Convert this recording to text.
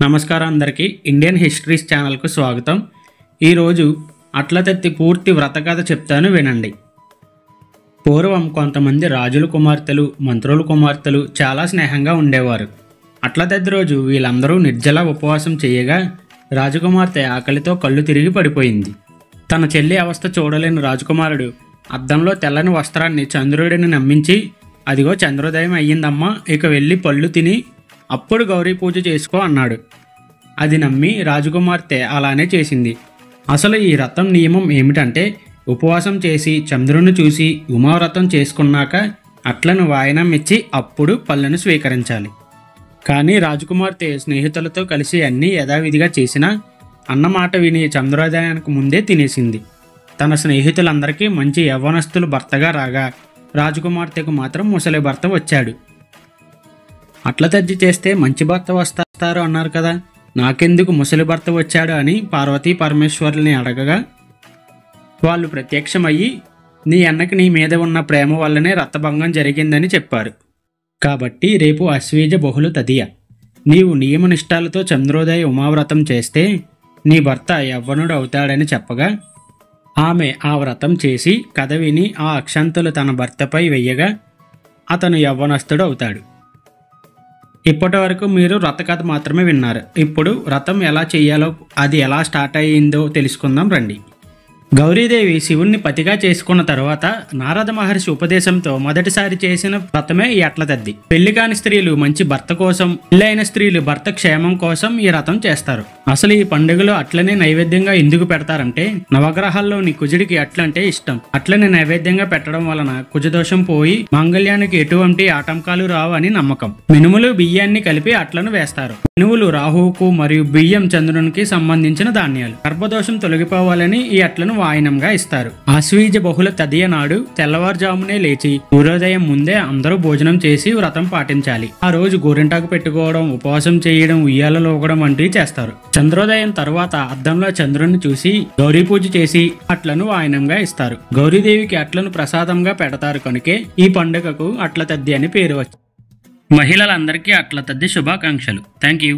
నమస్కారం అందరికీ Indian histories ఛానల్కు స్వాగతం. ఈరోజు అట్లతద్ది పూర్తి వ్రతకథ చెప్తాను వినండి. పూర్వం కొంతమంది రాజుల కుమార్తెలు మంత్రుల కుమార్తెలు చాలా స్నేహంగా ఉండేవారు. అట్లతద్ది రోజు వీళ్ళందరూ నిర్జల ఉపవాసం చేయగా రాజకుమార్తె ఆకలితో కళ్ళు తిరిగి పడిపోయింది. తన చెల్లి అవస్థ చూడలేని రాజకుమారుడు అద్దంలో తెల్లని వస్త్రాన్ని చంద్రుడిని నమ్మించి, అదిగో చంద్రోదయం అయ్యిందమ్మా, ఇక వెళ్ళి పళ్ళు తిని అప్పుడు గౌరీ పూజ చేసుకో అన్నాడు. అది నమ్మి రాజకుమార్తె అలానే చేసింది. అసలు ఈ వ్రతం నియమం ఏమిటంటే, ఉపవాసం చేసి చంద్రుని చూసి ఉమావ్రతం చేసుకున్నాక అట్లను వాయనం ఇచ్చి అప్పుడు పళ్ళను స్వీకరించాలి. కానీ రాజకుమార్తె స్నేహితులతో కలిసి అన్నీ యథావిధిగా చేసినా అన్నమాట విని చంద్రోదయానికి ముందే తినేసింది. తన స్నేహితులందరికీ మంచి యవ్వనస్తులు భర్తగా రాగా రాజకుమార్తెకు మాత్రం ముసలి భర్త వచ్చాడు. అట్లతద్ది చేస్తే మంచి భర్త వస్తారు అన్నారు కదా, నాకెందుకు ముసలి భర్త వచ్చాడు అని పార్వతీ పరమేశ్వరుల్ని అడగగా వాళ్ళు ప్రత్యక్షమయ్యి, నీ అన్నకి నీ మీద ఉన్న ప్రేమ వల్లనే రక్తభంగం జరిగిందని చెప్పారు. కాబట్టి రేపు అశ్వీజ బహుళ తదియ, నీవు నియమనిష్టాలతో చంద్రోదయ ఉమావ్రతం చేస్తే నీ భర్త యవ్వనుడు అవుతాడని చెప్పగా ఆమె ఆ వ్రతం చేసి కథ విని ఆ అక్షంతలు తన భర్తపై వెయ్యగా అతను యవ్వనస్తుడు అవుతాడు. ఇప్పటి వరకు మీరు వ్రతకథ మాత్రమే విన్నారు. ఇప్పుడు వ్రతం ఎలా చేయాలో, అది ఎలా స్టార్ట్ అయ్యిందో తెలుసుకుందాం రండి. గౌరీదేవి శివుణ్ణి పతిగా చేసుకున్న తర్వాత నారద మహర్షి ఉపదేశంతో మొదటిసారి చేసిన వ్రతమే ఈ అట్లతద్ది. పెళ్లి కాని స్త్రీలు మంచి భర్త కోసం, పెళ్ళైన స్త్రీలు భర్త క్షేమం కోసం ఈ వ్రతం చేస్తారు. అసలు ఈ పండుగలో అట్లనే నైవేద్యంగా ఎందుకు పెడతారంటే, నవగ్రహాల్లోని కుజుడికి అట్లంటే ఇష్టం. అట్లని నైవేద్యంగా పెట్టడం వలన కుజదోషం పోయి మాంగళ్యానికి ఎటువంటి ఆటంకాలు రావు అని నమ్మకం. మినుములు బియ్యాన్ని కలిపి అట్లను వేస్తారు. మినుములు రాహువుకు మరియు బియ్యం చంద్రునికి సంబంధించిన ధాన్యాలు. గర్భదోషం తొలగిపోవాలని ఈ అట్లను వాయనంగా ఇస్తారు. ఆశ్వీజ బహుళ తదియ నాడు తెల్లవారుజామునే లేచి సూర్యోదయం ముందే అందరూ భోజనం చేసి వ్రతం పాటించాలి. ఆ రోజు గోరింటాకు పెట్టుకోవడం, ఉపవాసం చేయడం, ఉయ్యాలలో ఊగడం వంటివి చేస్తారు. చంద్రోదయం తర్వాత అద్దంలో చంద్రుని చూసి గౌరీ పూజ చేసి అట్లను వాయనంగా ఇస్తారు. గౌరీదేవికి అట్లను ప్రసాదంగా పెడతారు కనుకే ఈ పండుగకు అట్లతద్ది అని పేరు వచ్చింది. మహిళలందరికీ అట్లతద్ది శుభాకాంక్షలు. Thank you.